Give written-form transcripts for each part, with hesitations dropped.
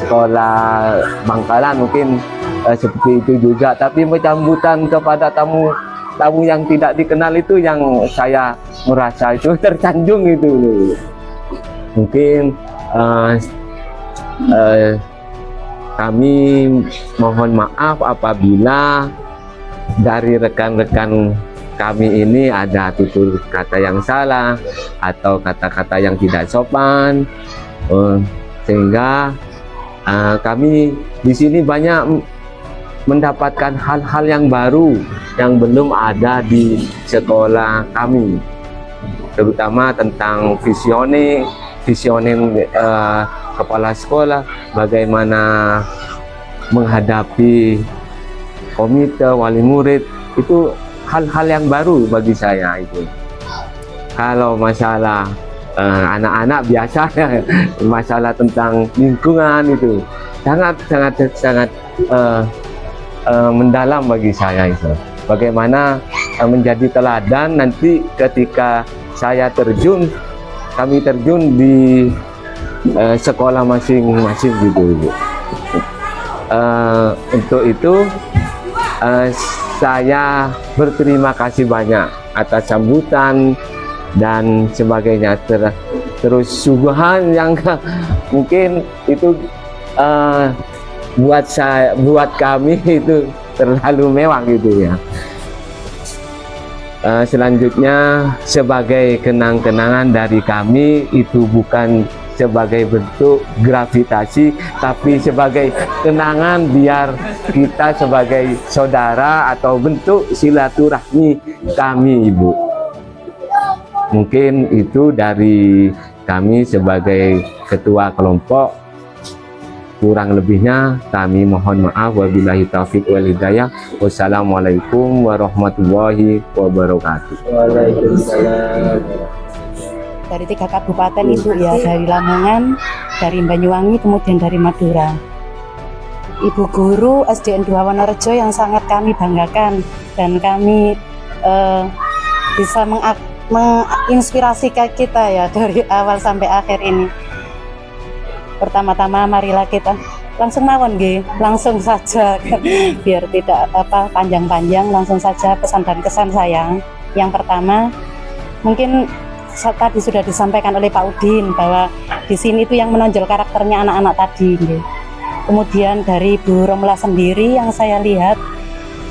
sekolah Bangkalan mungkin seperti itu juga. Tapi sambutan kepada tamu yang tidak dikenal itu yang saya merasa itu tersanjung itu. Mungkin kami mohon maaf apabila dari rekan-rekan kami ini ada tutur kata yang salah atau kata-kata yang tidak sopan, sehingga kami di sini banyak mendapatkan hal-hal yang baru yang belum ada di sekolah kami, terutama tentang visioning kepala sekolah, bagaimana menghadapi komite wali murid, itu hal-hal yang baru bagi saya itu. Kalau masalah anak-anak biasa masalah tentang lingkungan itu sangat mendalam bagi saya itu. Bagaimana menjadi teladan nanti ketika kami terjun di sekolah masing-masing gitu. Untuk itu saya berterima kasih banyak atas sambutan dan sebagainya. Terus suguhan yang mungkin itu buat kami itu terlalu mewah gitu ya. Selanjutnya sebagai kenang-kenangan dari kami, itu bukan sebagai bentuk gravitasi, tapi sebagai kenangan biar kita sebagai saudara atau bentuk silaturahmi kami, Ibu. Mungkin itu dari kami sebagai ketua kelompok. Kurang lebihnya kami mohon maaf. Wabillahi taufiq wal hidayah. Wassalamualaikum warahmatullahi wabarakatuh. Waalaikumsalam. Dari 3 kabupaten Ibu ya, dari Lamongan, dari Banyuwangi, kemudian dari Madura. Ibu guru SDN 2 Wonorejo yang sangat kami banggakan, dan kami bisa menginspirasi kita ya dari awal sampai akhir ini. Pertama-tama marilah kita langsung mawon nggih, langsung saja biar tidak panjang-panjang, langsung saja pesan dan kesan saya. Yang pertama, mungkin tadi sudah disampaikan oleh Pak Udin bahwa di sini itu yang menonjol karakternya anak-anak tadi nggih. Kemudian dari Bu Romla sendiri yang saya lihat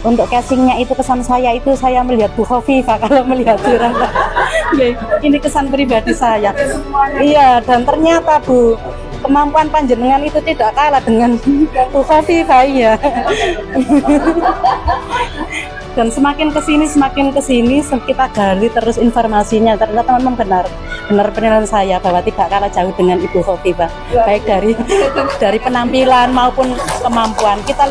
untuk casingnya itu, kesan saya itu saya melihat Bu Khofifah kalau melihat Duranta. Ini kesan pribadi saya. Iya, dan ternyata Bu, kemampuan panjenengan itu tidak kalah dengan Bu Khofifah ya. Dan semakin kesini kita gali terus informasinya. Ternyata memang benar penilaian saya bahwa tidak kalah jauh dengan Ibu Khofifah, baik dari penampilan maupun kemampuan. Kita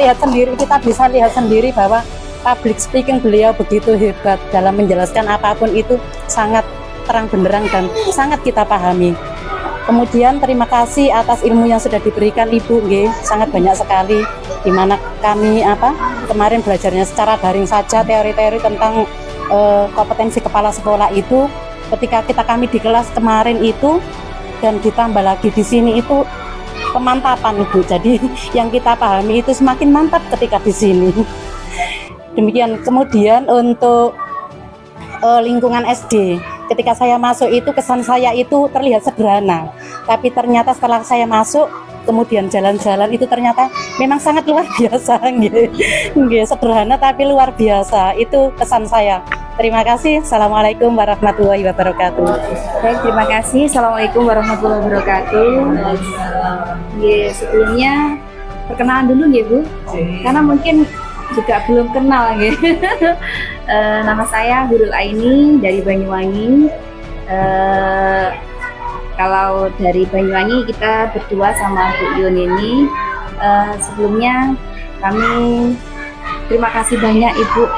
bisa lihat sendiri bahwa public speaking beliau begitu hebat dalam menjelaskan apapun itu, sangat terang benderang dan sangat kita pahami. Kemudian terima kasih atas ilmu yang sudah diberikan Ibu, nggih, sangat banyak sekali. Di mana kami kemarin belajarnya secara daring saja, teori-teori tentang kompetensi kepala sekolah itu. Ketika kami di kelas kemarin itu, dan ditambah lagi di sini itu pemantapan Ibu. Jadi yang kita pahami itu semakin mantap ketika di sini. Demikian. Kemudian untuk lingkungan SD, ketika saya masuk itu kesan saya itu terlihat sederhana, tapi ternyata setelah saya masuk kemudian jalan-jalan itu ternyata memang sangat luar biasa, sederhana tapi luar biasa. Itu kesan saya. Terima kasih. Assalamualaikum warahmatullahi wabarakatuh. Baik, terima kasih. Assalamualaikum warahmatullahi wabarakatuh. Sebelumnya perkenalan dulu ya Bu, karena mungkin juga belum kenal ya. Nama saya Hurul Aini dari Banyuwangi. Kalau dari Banyuwangi kita berdua sama Bu Yun ini. Sebelumnya kami terima kasih banyak Ibu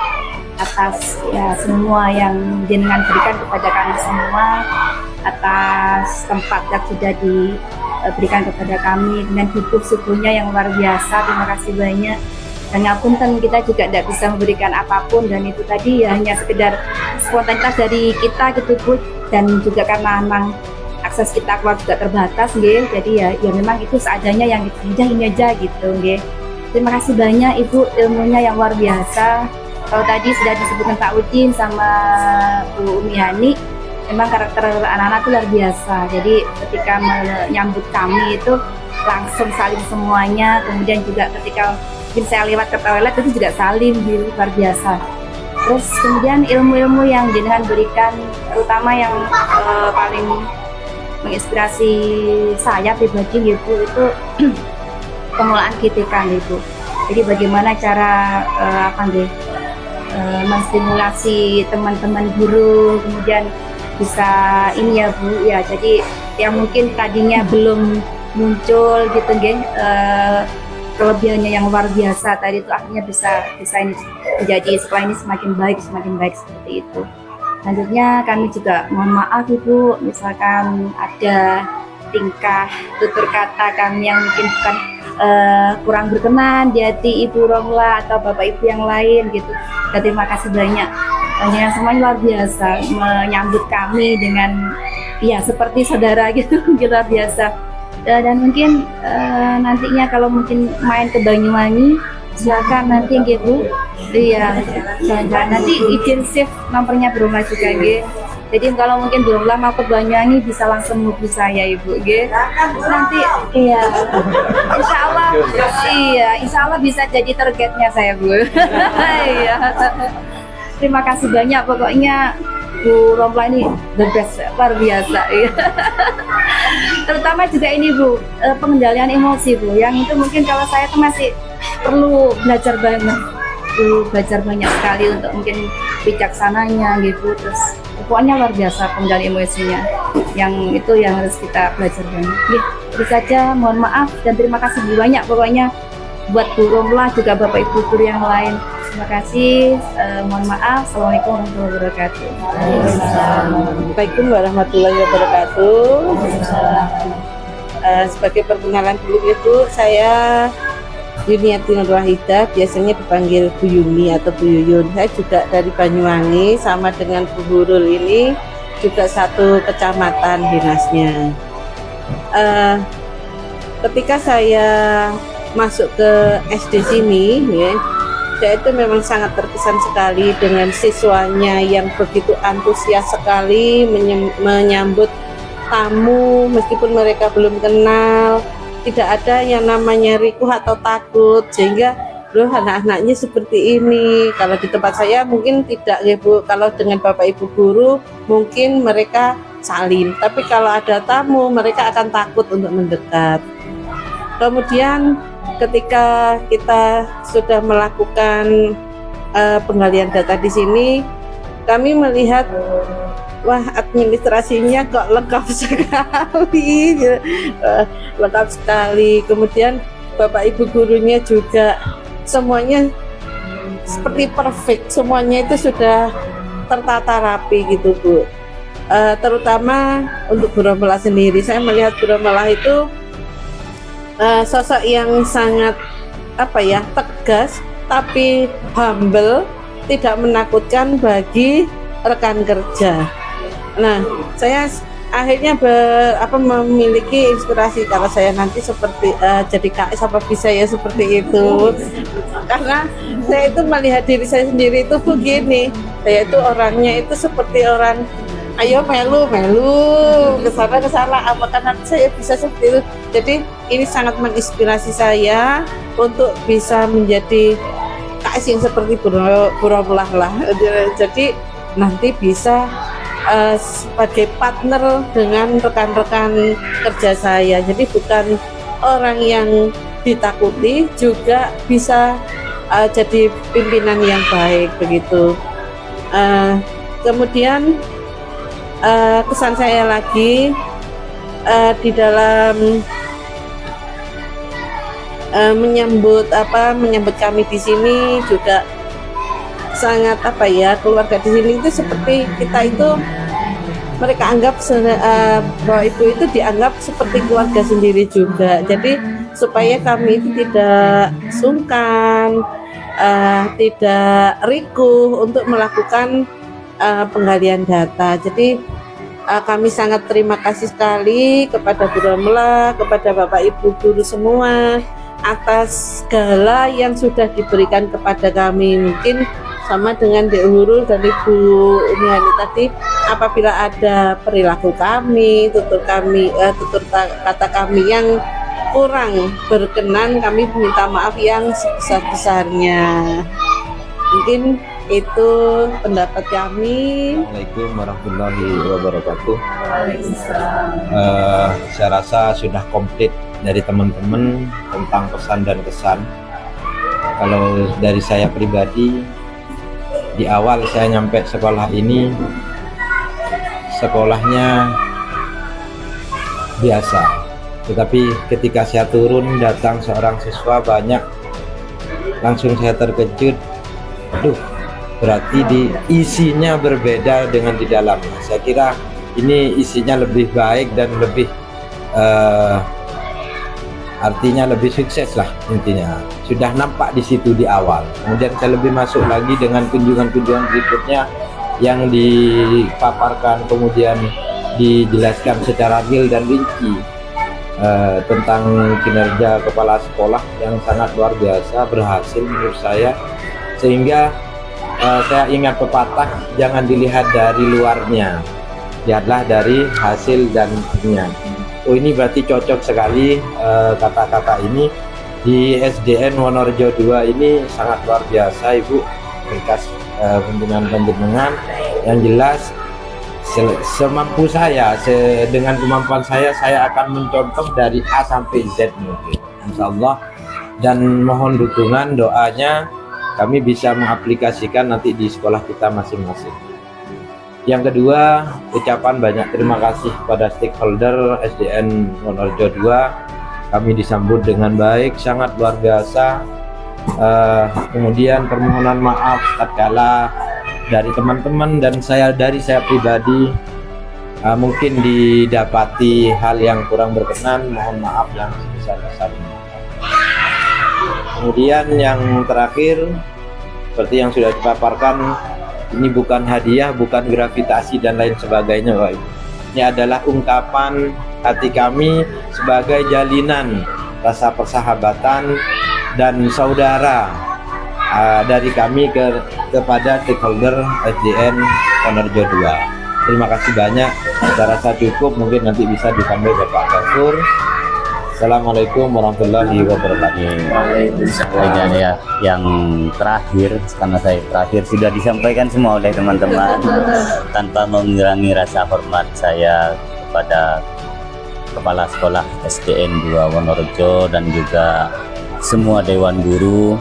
atas ya semua yang jenengan berikan kepada kami semua, atas tempat yang sudah diberikan kepada kami dengan hidup subuhnya yang luar biasa. Terima kasih banyak. Dan ngapunten, kita juga tidak bisa memberikan apapun, dan itu tadi ya hanya sekedar spontanitas dari kita gitu Bu, dan juga karena memang akses kita keluar juga terbatas nggih. Jadi ya memang itu seadanya yang ini aja gitu nggih. Terima kasih banyak Ibu, ilmunya yang luar biasa. Kalau tadi sudah disebutkan Pak Udin sama Bu Umi Hani, memang karakter anak-anak itu luar biasa. Jadi ketika menyambut kami itu langsung salim semuanya. Kemudian juga ketika mungkin saya lewat ke toilet itu juga salim, gitu, luar biasa. Terus kemudian ilmu-ilmu yang jenengan berikan, terutama yang paling menginspirasi saya pribadi gitu, itu pengelolaan GTK gitu. Jadi bagaimana cara menstimulasi teman-teman guru, kemudian bisa ini ya Bu ya. Jadi yang mungkin tadinya belum muncul gitu nggih, kelebihannya yang luar biasa tadi itu akhirnya bisa ini menjadi setelah ini semakin baik seperti itu. Selanjutnya kami juga mohon maaf Ibu, misalkan ada tingkah tutur kata kami yang mungkin bukan kurang berkenan di hati Ibu Romla atau Bapak Ibu yang lain gitu. Dan terima kasih banyak. Yang semuanya luar biasa menyambut kami dengan ya seperti saudara gitu, luar biasa. Dan mungkin nantinya kalau mungkin main ke Banyuwangi silakan nanti gitu. Iya, nanti izin shift nomornya Bromla juga gitu. Jadi kalau mungkin belum lama ke Banyuwangi bisa langsung hubungi saya Ibu, gitu. Nanti iya, insya Allah bisa jadi targetnya saya Bu. Iya. Terima kasih banyak pokoknya Bu Romla ini the best, luar biasa. Iya. Terutama juga ini Bu, pengendalian emosi Bu, yang itu mungkin kalau saya tuh masih perlu belajar banyak sekali untuk mungkin bijaksananya gitu. Terus pokoknya luar biasa pengendali emosinya, yang itu yang harus kita belajar banyak. Itu saja, mohon maaf dan terima kasih banyak pokoknya buat Bu Romla juga Bapak Ibu guru yang lain. Terima kasih, mohon maaf. Assalamualaikum warahmatullahi wabarakatuh. Assalamualaikum warahmatullahi wabarakatuh. Sebagai perkenalan dulu itu saya Yuniati Nur Wahidah, biasanya dipanggil Bu Yuni atau Bu Yuyun. Saya juga dari Banyuwangi, sama dengan Bu Hurul ini juga satu kecamatan dinasnya. Ketika saya masuk ke SD sini, ya, saya itu memang sangat terkesan sekali dengan siswanya yang begitu antusias sekali menyambut tamu meskipun mereka belum kenal. Tidak ada yang namanya rikuh atau takut, sehingga loh anak-anaknya seperti ini. Kalau di tempat saya mungkin tidak ya Bu, kalau dengan Bapak Ibu guru mungkin mereka salim, tapi kalau ada tamu mereka akan takut untuk mendekat. Kemudian ketika kita sudah melakukan penggalian data di sini, kami melihat wah administrasinya kok lengkap sekali, lengkap sekali. Kemudian Bapak Ibu gurunya juga semuanya seperti perfect, semuanya itu sudah tertata rapi gitu Bu. Terutama untuk Bu Romla sendiri, saya melihat Bu Romla itu sosok yang sangat tegas tapi humble, tidak menakutkan bagi rekan kerja. Nah, saya akhirnya memiliki inspirasi kalau saya nanti seperti jadi KS apa bisa ya seperti itu. Karena saya itu melihat diri saya sendiri itu begini, saya itu orangnya itu seperti orang ayo melu kesana apakah nanti saya bisa seperti itu. Jadi ini sangat menginspirasi saya untuk bisa menjadi KS yang seperti Bu Romla lah. Jadi nanti bisa sebagai partner dengan rekan-rekan kerja saya. Jadi bukan orang yang ditakuti, juga bisa jadi pimpinan yang baik begitu. Kemudian kesan saya lagi di dalam menyambut kami di sini juga sangat keluarga di sini itu seperti kita itu, mereka anggap bahwa Ibu itu dianggap seperti keluarga sendiri juga. Jadi supaya kami itu tidak sungkan, tidak rikuh untuk melakukan penggalian data. Jadi Kami sangat terima kasih sekali kepada Bu Romlah, kepada Bapak Ibu guru semua atas segala yang sudah diberikan kepada kami. Mungkin sama dengan Dek Hurul dan Ibu Nihani tadi, apabila ada perilaku kami, tutur kata kami yang kurang berkenan, kami minta maaf yang sebesar-besarnya. Mungkin itu pendapat kami. Assalamualaikum warahmatullahi wabarakatuh. Saya rasa sudah komplit dari teman-teman tentang pesan dan kesan. Kalau dari saya pribadi, di awal saya nyampe sekolah ini, sekolahnya biasa. Tetapi ketika saya turun, datang seorang siswa banyak, langsung saya terkejut. Aduh, berarti di isinya berbeda dengan di dalam. Saya kira ini isinya lebih baik dan lebih artinya lebih sukses lah intinya. Sudah nampak di situ di awal. Kemudian saya lebih masuk lagi dengan kunjungan-kunjungan berikutnya yang dipaparkan, kemudian dijelaskan secara real dan rinci tentang kinerja kepala sekolah yang sangat luar biasa, berhasil menurut saya. Sehingga saya ingat pepatah, jangan dilihat dari luarnya, lihatlah dari hasil dan hasilnya. Oh, ini berarti cocok sekali kata-kata ini di SDN Wonorejo 2 ini sangat luar biasa, Ibu, berkas pimpinan-pimpinan yang jelas. Semampu saya, dengan kemampuan saya akan mencontoh dari A sampai Z mungkin, insya Allah, dan mohon dukungan doanya kami bisa mengaplikasikan nanti di sekolah kita masing-masing. Yang kedua, ucapan banyak terima kasih pada stakeholder SDN Wonorejo 2. Kami disambut dengan baik, sangat luar biasa. Kemudian permohonan maaf tatkala dari teman-teman dan dari saya pribadi mungkin didapati hal yang kurang berkenan, mohon maaf yang sebesar-besarnya. Kemudian yang terakhir, seperti yang sudah dipaparkan, ini bukan hadiah, bukan gravitasi dan lain sebagainya, Pak Ibu. Ini adalah ungkapan hati kami sebagai jalinan rasa persahabatan dan saudara dari kami kepada stakeholder SDN Wonorejo 2. Terima kasih banyak. Saya rasa cukup, mungkin nanti bisa ditambah Bapak Gafur. Assalamualaikum warahmatullahi wabarakatuh. Waalaikumsalam. Ya, yang terakhir, karena saya terakhir sudah disampaikan semua oleh teman-teman, tanpa mengurangi rasa hormat saya kepada Kepala Sekolah SDN 2 Wonorejo dan juga semua Dewan Guru.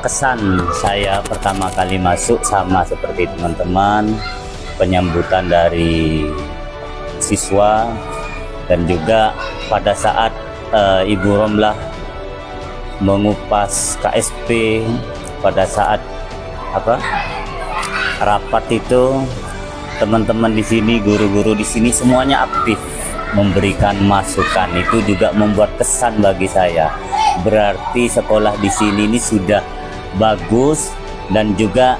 Kesan saya pertama kali masuk sama seperti teman-teman, penyambutan dari siswa, dan juga pada saat Ibu Romlah mengupas KSP, pada saat rapat itu, teman-teman di sini, guru-guru di sini semuanya aktif memberikan masukan. Itu juga membuat kesan bagi saya. Berarti sekolah di sini ini sudah bagus, dan juga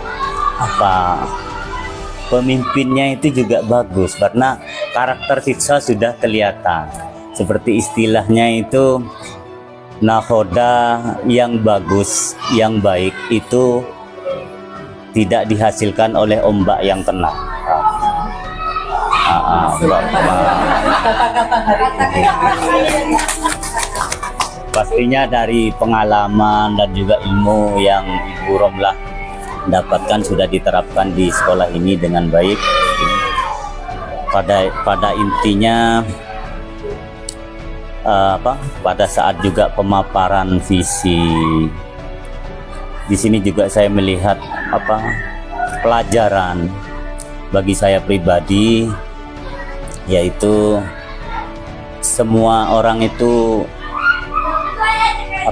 pemimpinnya itu juga bagus karena karakter siswa sudah kelihatan. Seperti istilahnya itu, nahoda yang bagus, yang baik itu tidak dihasilkan oleh ombak yang tenang. Pastinya dari pengalaman dan juga ilmu yang Ibu Romlah dapatkan sudah diterapkan di sekolah ini dengan baik. Pada intinya pada saat juga pemaparan visi di sini juga saya melihat pelajaran bagi saya pribadi, yaitu semua orang itu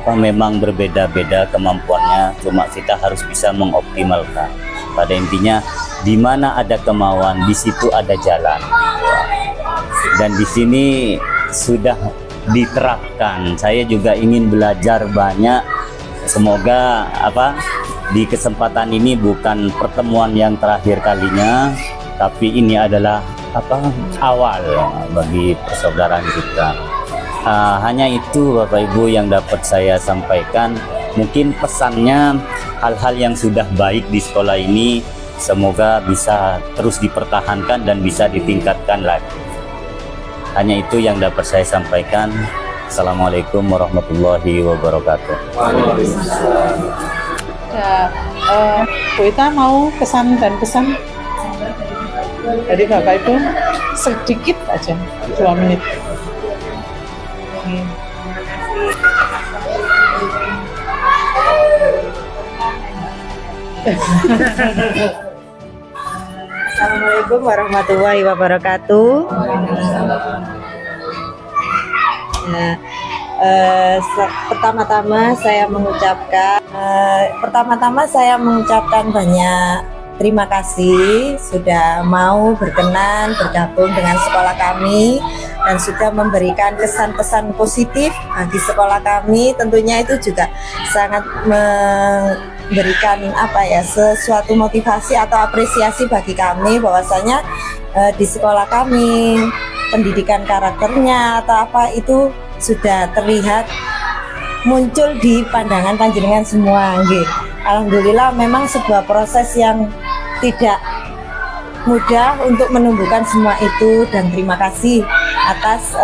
memang berbeda-beda kemampuannya, cuma kita harus bisa mengoptimalkan. Pada intinya, di mana ada kemauan, di situ ada jalan. Dan di sini sudah diterapkan. Saya juga ingin belajar banyak. Semoga di kesempatan ini bukan pertemuan yang terakhir kalinya. tapi ini adalah awal bagi persaudaraan kita. Hanya itu Bapak Ibu yang dapat saya sampaikan. Mungkin pesannya, hal-hal yang sudah baik di sekolah ini semoga bisa terus dipertahankan dan bisa ditingkatkan lagi. Hanya itu yang dapat saya sampaikan. Assalamualaikum warahmatullahi wabarakatuh. Bu Ita mau kesan dan pesan dari Bapak Ibu sedikit aja, 2 menit. Assalamualaikum warahmatullahi wabarakatuh. Pertama-tama saya mengucapkan banyak terima kasih sudah mau berkenan bergabung dengan sekolah kami dan sudah memberikan kesan-pesan positif bagi sekolah kami. Tentunya itu juga sangat memberikan sesuatu motivasi atau apresiasi bagi kami bahwasanya di sekolah kami pendidikan karakternya atau apa itu sudah terlihat muncul di pandangan panjenengan semua. Alhamdulillah memang sebuah proses yang tidak mudah untuk menumbuhkan semua itu, dan terima kasih atas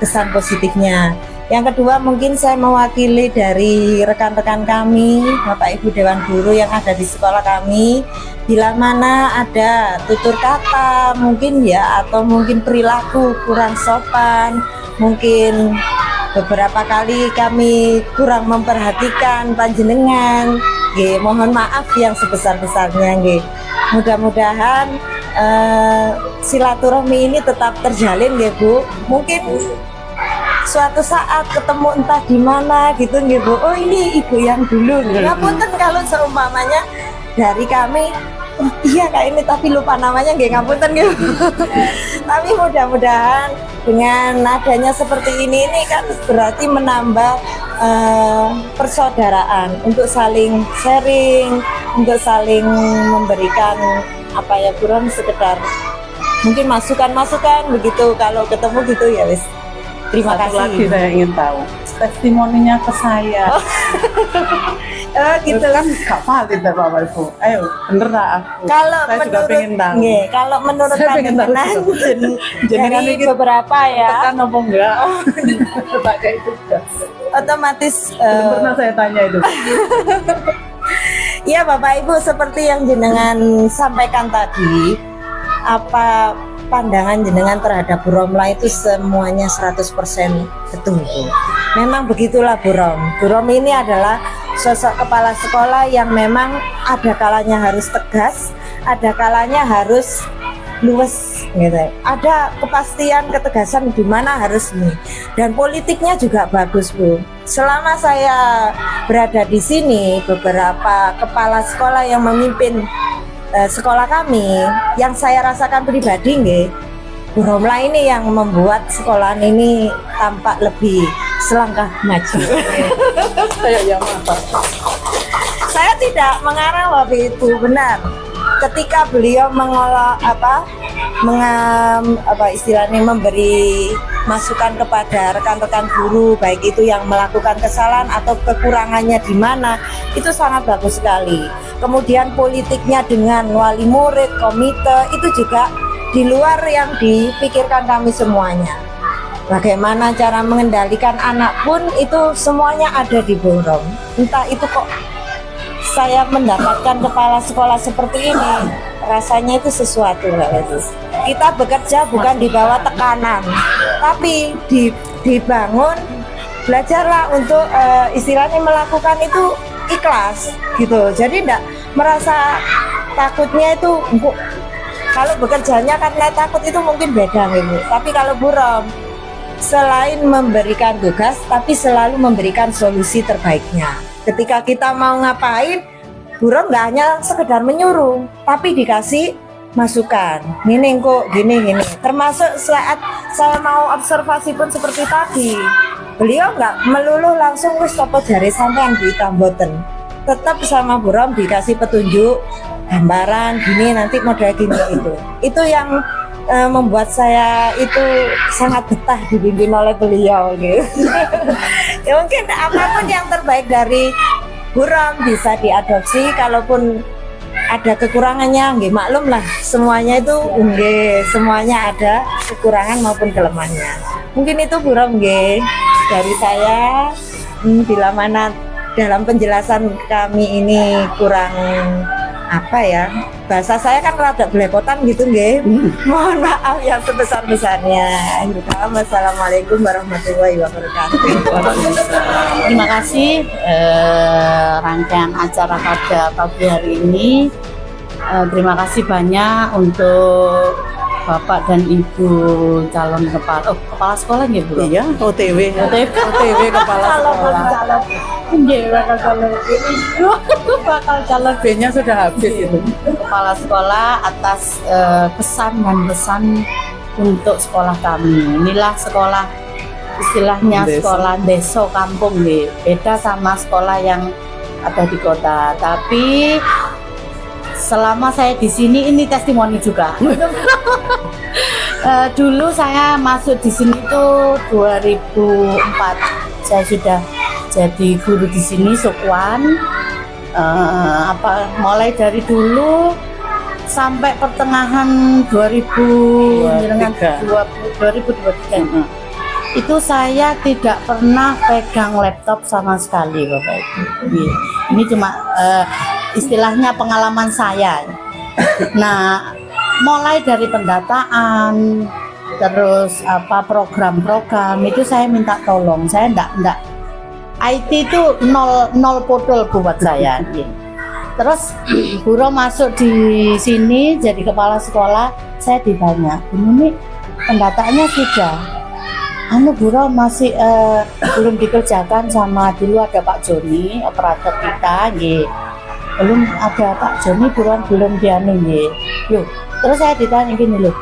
kesan positifnya. Yang kedua, mungkin saya mewakili dari rekan-rekan kami, Bapak Ibu Dewan Guru yang ada di sekolah kami, bila mana ada tutur kata mungkin atau mungkin perilaku kurang sopan, mungkin beberapa kali kami kurang memperhatikan panjenengan, mohon maaf yang sebesar-besarnya. Mudah-mudahan silaturahmi ini tetap terjalin Bu. Mungkin suatu saat ketemu entah di mana gitu Bu. Oh, ini ibu yang dulu. Ngapunten kalau seumpamanya dari kami, oh iya Kak ini tapi lupa namanya, ngapunten Tapi mudah-mudahan dengan adanya seperti ini kan berarti menambah persaudaraan untuk saling sharing, untuk saling memberikan bukan sekedar mungkin masukan-masukan begitu. Kalau ketemu gitu wis. Terima kasih. Lagi saya ingin tahu testimoninya ke saya. Gitu kan gak valid ya Bapak Ibu. Ayo bener tak aku. Kalau saya juga pengen tahu. Kalau menurut panjenengan jenengan dari ini beberapa tekan apa enggak? Pakai itu otomatis belum pernah saya tanya itu. Ya Bapak Ibu, seperti yang jenengan sampaikan tadi, apa pandangan jenengan terhadap Bu Romla itu semuanya 100% betul. Memang begitulah Bu Rom. Bu Rom ini adalah sosok kepala sekolah yang memang ada kalanya harus tegas, ada kalanya harus luwes Ada kepastian, ketegasan di mana harus ini. Dan politiknya juga bagus Bu. Selama saya berada di sini, beberapa kepala sekolah yang memimpin sekolah kami, yang saya rasakan pribadi Bu Romla ini yang membuat sekolahan ini tampak lebih selangkah maju. Kayak yang apa? Saya tidak mengarang waktu itu, benar. Ketika beliau mengolah istilahnya memberi masukan kepada rekan-rekan guru, baik itu yang melakukan kesalahan atau kekurangannya di mana, itu sangat bagus sekali. Kemudian politiknya dengan wali murid, komite, itu juga di luar yang dipikirkan kami semuanya. Bagaimana cara mengendalikan anak pun itu semuanya ada di Bu Rom. Entah itu kok saya mendapatkan kepala sekolah seperti ini, rasanya itu sesuatu Kita bekerja bukan di bawah tekanan, tapi dibangun, belajarlah untuk istilahnya melakukan itu ikhlas gitu. Jadi enggak merasa takutnya itu kalau bekerjanya karena takut itu mungkin beda Tapi kalau Bu Rom selain memberikan tugas, tapi selalu memberikan solusi terbaiknya. Ketika kita mau ngapain, Bu Rom nggak hanya sekedar menyuruh, tapi dikasih masukan. Gini kok, gini. Termasuk saat saya mau observasi pun seperti tadi, beliau nggak meluluh langsung wis topo jari sampean ditamboten. Tetap sama Bu Rom dikasih petunjuk, gambaran gini nanti model gini itu yang membuat saya itu sangat betah dibimbing oleh beliau gitu. Ya mungkin apapun yang terbaik dari Bu Rom bisa diadopsi, kalaupun ada kekurangannya nggih maklum lah, semuanya itu nggih semuanya ada kekurangan maupun kelemahannya. Mungkin itu Bu Rom nggih dari saya. Bila mana dalam penjelasan kami ini kurang apa ya, bahasa saya kan rada belepotan gitu nggih. Mohon maaf yang sebesar-besarnya. Wassalamualaikum warahmatullahi wabarakatuh. Terima kasih rangkaian acara pada pagi hari ini. Terima kasih banyak untuk Bapak dan Ibu calon kepala sekolah nggih Bu? Iya, OTW kepala sekolah. Nggih, bakal calon B-nya sudah habis itu. kepala sekolah atas pesan dan pesan untuk sekolah kami. Inilah sekolah istilahnya Desa. sekolah desa kampung nih. Beda sama sekolah yang ada di kota. Tapi selama saya di sini ini testimoni juga. Dulu saya masuk di sini tuh 2004. Saya sudah jadi guru di sini Sukwan. Mulai dari dulu sampai pertengahan 2023 itu saya tidak pernah pegang laptop sama sekali Bapak Ibu. Ini cuma istilahnya pengalaman saya. Nah, mulai dari pendataan terus program-program itu saya minta tolong. Saya enggak IT itu nol potol buat saya. Terus guru masuk di sini jadi kepala sekolah, saya ditanya, ini pendataannya sudah, guru masih belum dikerjakan sama dulu ada Pak Joni operator kita, belum ada Pak Joni belum dianu Loh, terus saya ditanya gini loh,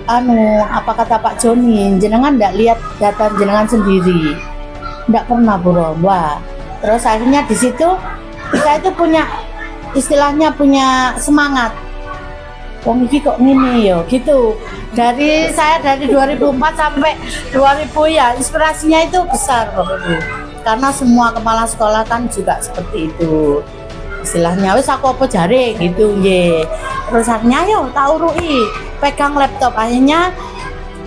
apa kata Pak Joni, jenengan ndak lihat data jenengan sendiri? Nggak pernah Bu Rom. Wah, terus akhirnya di situ saya itu punya istilahnya punya semangat. Wong iki kok ngene ya gitu. Saya dari 2004 sampai 2000 ya inspirasinya itu besar Bapak Ibu. Karena semua kepala sekolah kan juga seperti itu. Istilahnya wis aku apa jare gitu nggih. Terus akhirnya ayo tak urui pegang laptop. Akhirnya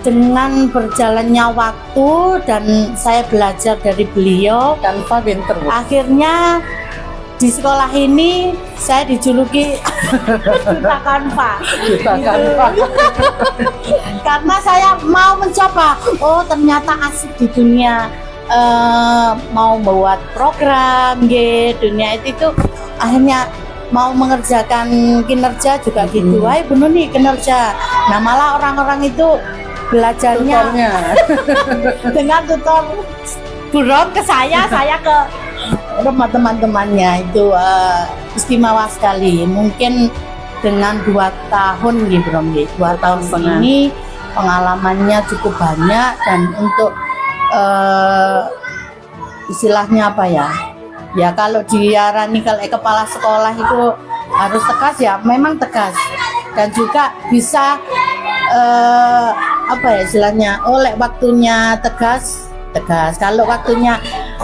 dengan berjalannya waktu dan saya belajar dari beliau dan Pak Winter, akhirnya di sekolah ini saya dijuluki Duta Kanva. Karena saya mau mencoba, oh ternyata asik di dunia mau membuat program dunia itu akhirnya mau mengerjakan kinerja juga gitu. Wah bener nih kinerja. Nah malah orang-orang itu belajarnya dengan tutor burung ke saya ke rumah teman-temannya itu istimewa sekali. Mungkin dengan 2 tahun gitu Bro, 2 tahun ini pengalamannya cukup banyak dan untuk istilahnya apa ya? Ya kalau diarani kalau kepala sekolah itu harus tegas ya, memang tegas dan juga bisa istilahnya oleh waktunya tegas. Kalau waktunya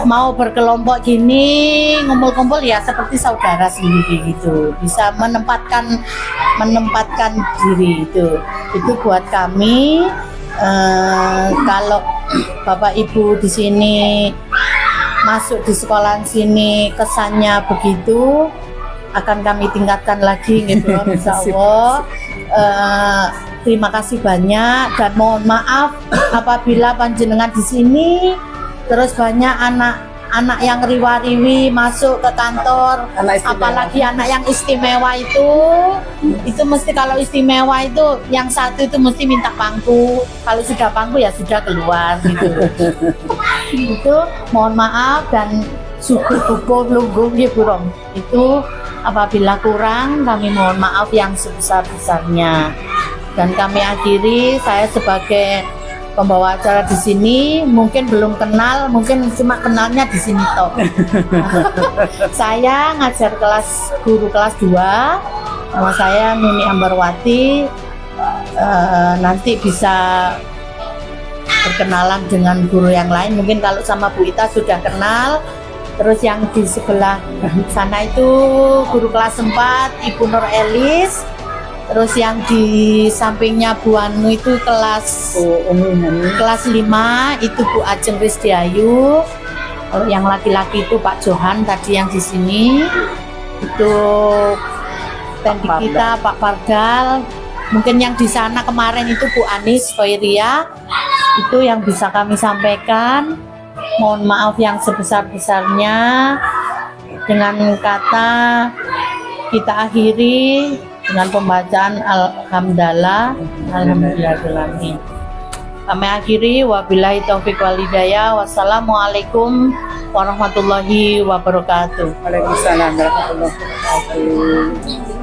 mau berkelompok gini ngumpul-ngumpul ya seperti saudara sendiri gitu, bisa menempatkan diri itu buat kami. Kalau Bapak Ibu di sini masuk di sekolah sini kesannya begitu, akan kami tingkatkan lagi gitu insya Allah. Terima kasih banyak dan mohon maaf apabila panjenengan di sini terus banyak anak yang riwa-riwi masuk ke kantor, apalagi anak yang istimewa itu mesti kalau istimewa itu yang satu itu mesti minta pangku, kalau sudah pangku ya sudah keluar gitu. Itu mohon maaf dan syukur lungguh ya Bu Rom. Itu apabila kurang kami mohon maaf yang sebesar-besarnya. Dan kami akhiri, saya sebagai pembawa acara di sini mungkin belum kenal, mungkin cuma kenalnya di sini toh. Saya ngajar guru kelas 2, nama saya Nuni Ambarwati. Nanti bisa berkenalan dengan guru yang lain, mungkin kalau sama Bu Ita sudah kenal. Terus yang di sebelah sana itu guru kelas 4 Ibu Nur Elis. Terus yang di sampingnya Bu Anu itu kelas 5 itu Bu Ajeng Risdiayu. Kalau yang laki-laki itu Pak Johan tadi yang di sini. Itu tendi kita Pak Pardal. Mungkin yang di sana kemarin itu Bu Anis Khoiria. Itu yang bisa kami sampaikan. Mohon maaf yang sebesar-besarnya. Dengan kata kita akhiri dengan pembacaan Alhamdulillah. Alhamdulillahirrahmanirrahim. Kami akhiri wabillahi taufiq wal hidayah. Wassalamualaikum warahmatullahi wabarakatuh. Waalaikumsalam warahmatullahi wabarakatuh.